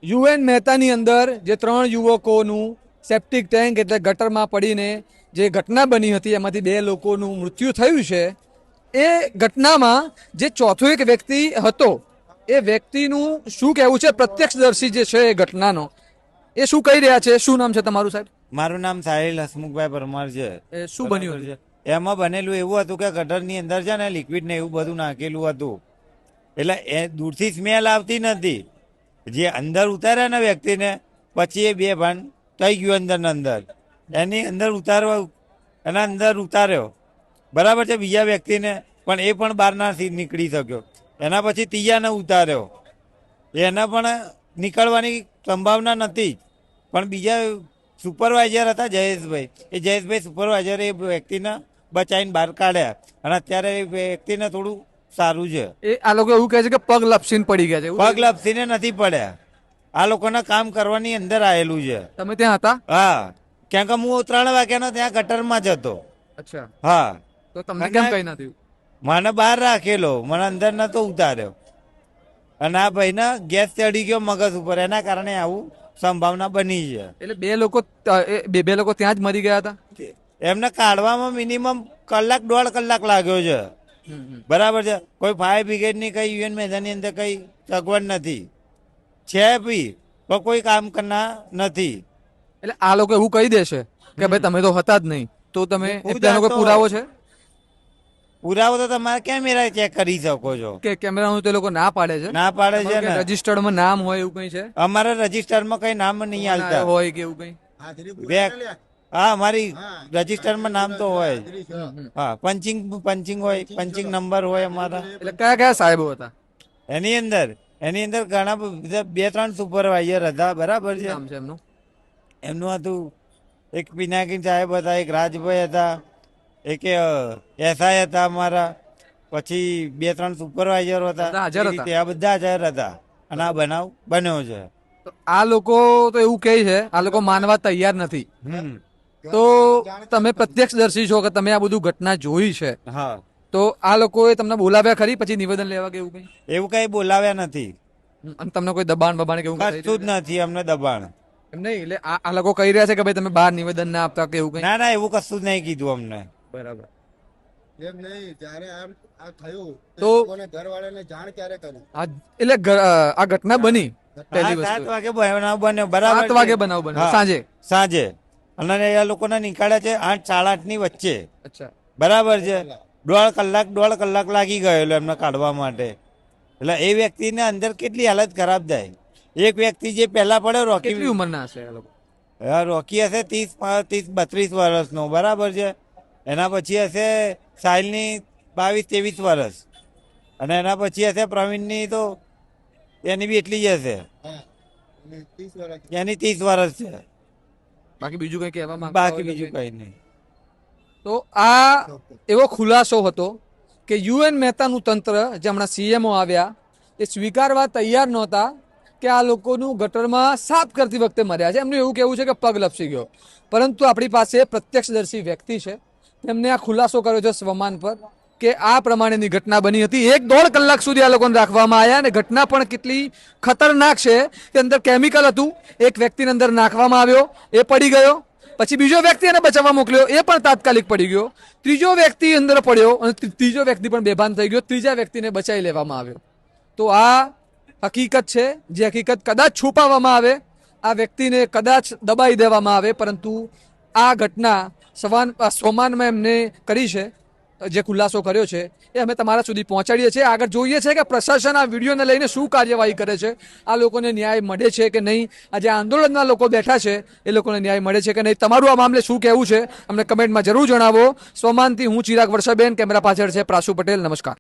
UN મહેતાની અંદર જે 3 યુવકોનું સેપ્ટિક ટેન્ક એટલે ગટરમાં પડીને જે ઘટના બની હતી એમાંથી 2 લોકોનું મૃત્યુ થયું છે એ ઘટનામાં જે ચોથો એક વ્યક્તિ હતો એ વ્યક્તિનું શું કહેવું છે? પ્રત્યક્ષદર્શી જે છે એ ઘટનાનો એ શું કહી રહ્યા છે? શું નામ છે તમારું સાહેબ? મારું નામ સાહિલ હસમુખભાઈ પરમાર છે. એ શું બન્યું છે? એમાં બનેલું એવું હતું કે ગટરની અંદર છે ને લિક્વિડ ને એવું બધું નાખેલું હતું, એટલે એ દૂરથી સ્મેલ આવતી નથી. જે અંદર ઉતાર્યા ને વ્યક્તિને પછી એ 2 ભાન થઈ ગયું અંદર ને અંદર, એની અંદર ઉતારવા એના અંદર ઉતાર્યો બરાબર છે બીજા વ્યક્તિને, પણ એ પણ બહાર ના નીકળી શક્યો. એના પછી ત્રીજાને ઉતાર્યો, એના પણ નીકળવાની સંભાવના નથી. પણ બીજા સુપરવાઇઝર હતા જયેશભાઈ, એ જયેશભાઈ સુપરવાઇઝર એ વ્યક્તિને બચાવીને બહાર કાઢ્યા અને અત્યારે એ વ્યક્તિને થોડું સારું છે. એ આ લોકો એવું કહે છે કે પગ લપસીને પડી ગયા છે. પગ લપસીને નથી પડ્યા, આ લોકોના કામ કરવાની અંદર આવેલું છે. તમે ત્યાં હતા? હા, કેમ કે હું 3 વાગ્યાનો ત્યાં ગટરમાં જ હતો. અચ્છા, હા. તો તમને કેમ કઈ ના થયું? મને બહાર રાખેલો, મને અંદર નતો ઉતાર્યો અને આ ભાઈને ગેસ ચડી ગયો મગજ ઉપર, એના કારણે આવું સંભાવના બની છે. એટલે 2 લોકો બે લોકો ત્યાં જ મરી ગયા હતા. એમને કાઢવામાં મિનિમમ કલાક 1.5 કલાક લાગ્યો છે. બરાબર છે. કોઈ ફાયર બ્રિગેડની કઈ યુએન મેદાનની અંદર કઈ સગવડ નથી છે બી, તો કોઈ કામ કરનાર નથી. એટલે આ લોકો એવું કહી દેશે કે ભાઈ તમે તો હતા જ નહીં, તો તમે તેનો કોઈ પુરાવો છે? પુરાવો તો તમારે કેમેરા ચેક કરી શકો છો. કે કેમેરાનું તે લોકો ના પાડે છે? ના પાડે છે ને. રજિસ્ટર્ડમાં નામ હોય એવું કઈ છે? અમારા રજિસ્ટરમાં કઈ નામ નહીં આવતા હોય કે એવું કઈ? હા, અમારી રજિસ્ટરમાં નામ તો હોય. હા, પંચિંગ હોય, પંચિંગ નંબર હોય અમારા. એટલે કયા કયા સાહેબો હતા એની અંદર ઘણા બધા 2-3 સુપરવાઇઝર હતા. બરાબર છે. નામ છે એમનું? એમનું હતું એક પિનાકીન સાહેબ હતા, એક રાજભાઈ હતા, એક એસઆઈ હતા અમારા, પછી 2-3 સુપરવાઇઝર હતા. આ બધા હાજર હતા અને આ બનાવ બન્યો છે. આ લોકો તો એવું કહે છે, આ લોકો માનવા તૈયાર નથી. તો તમે પ્રત્યક્ષદર્શી છો કે તમે આ બધું ઘટના જોઈ છે. હા. તો આ લોકોએ તમને બોલાવ્યા ખરી પછી નિવેદન લેવા કે એવું કઈ? એવું કઈ બોલાવ્યા નથી. અને તમને કોઈ દબાણ બબાણ કે એવું કશું જ નથી અમને દબાણ. એમ નહીં, એટલે આ લોકો કહી રહ્યા છે કે ભાઈ તમે બહાર નિવેદન ના આપતા કે એવું કઈ? ના, એવું કશું જ નહીં કીધું અમને. બરાબર. એમ નહીં, જ્યારે આ થયું તો ઘરવાળાને જાણ ક્યારે કરી? એટલે આ ઘટના બની પહેલી 7 વાગે બનાવ બન્યો. બરાબર, 7 વાગે બનાવ બન્યો સાંજે. અને એ લોકોને નીકળ્યા છે 8-8:30 ની વચ્ચે. અચ્છા, બરાબર છે. 1.5 કલાક લાગી ગયેલો એમને કાઢવા માટે. એટલે એ વ્યક્તિને અંદર કેટલી હાલત ખરાબ થાય. એક વ્યક્તિ જે પહેલા પડ્યો રોકી, કેટલી ઉંમરના હશે આ લોકો? રોકી હશે 30-32 વર્ષનો. બરાબર છે. એના પછી હશે સાહિલની 22-23 વર્ષ, અને એના પછી હશે પ્રવીણની, તો એની બી એટલી જ હશે. એની 30 વર્ષ છે. બાકી બીજું કઈ કહેવા? બાકી બીજું કઈ નહીં. તો આ એવો ખુલાસો હતો કે યુએન મહેતાનું તંત્ર, જે હમણાં સીએમઓ આવ્યા, એ સ્વીકારવા તૈયાર નહોતા કે આ લોકોનું ગટરમાં સાફ કરતી વખતે મર્યા છે. એમનું એવું કહેવું છે કે પગ લપસી ગયો, પરંતુ આપણી પાસે પ્રત્યક્ષદર્શી વ્યક્તિ છે, તેમને આ ખુલાસો કર્યો છે સ્વમાન પર કે આ પ્રમાણેની ઘટના બની હતી. 1.5 કલાક સુધી આ લોકોને રાખવામાં આવ્યા અને ઘટના પણ કેટલી ખતરનાક છે કે અંદર કેમિકલ હતું, એક વ્યક્તિને અંદર નાખવામાં આવ્યો, એ પડી ગયો. પછી બીજો વ્યક્તિ એને બચાવવા મોકલ્યો, એ પણ તાત્કાલિક પડી ગયો. ત્રીજો વ્યક્તિ અંદર પડ્યો અને ત્રીજો વ્યક્તિ પણ બેભાન થઈ ગયો. ત્રીજા વ્યક્તિને બચાવી લેવામાં આવ્યો. તો આ હકીકત છે, જે હકીકત કદાચ છુપાવવામાં આવે, આ વ્યક્તિને કદાચ દબાઈ દેવામાં આવે, પરંતુ આ ઘટના સ્વમાનમાં એમને કરી છે, જે ખુલાસો કર્યો છે એ અમે તમારા સુધી પહોંચાડીએ છીએ. આગળ જોઈએ છે કે પ્રશાસન આ વિડીયોને લઈને શું કાર્યવાહી કરે છે, આ લોકોને ન્યાય મળે છે કે નહીં, આ જે આંદોલનના લોકો બેઠા છે એ લોકોને ન્યાય મળે છે કે નહીં. તમારું આ મામલે શું કહેવું છે અમને કમેન્ટમાં જરૂર જણાવો. સ્વમાનથી હું ચિરાગ વર્ષાબેન, કેમેરા પાછળ છે પ્રાસુ પટેલ. નમસ્કાર.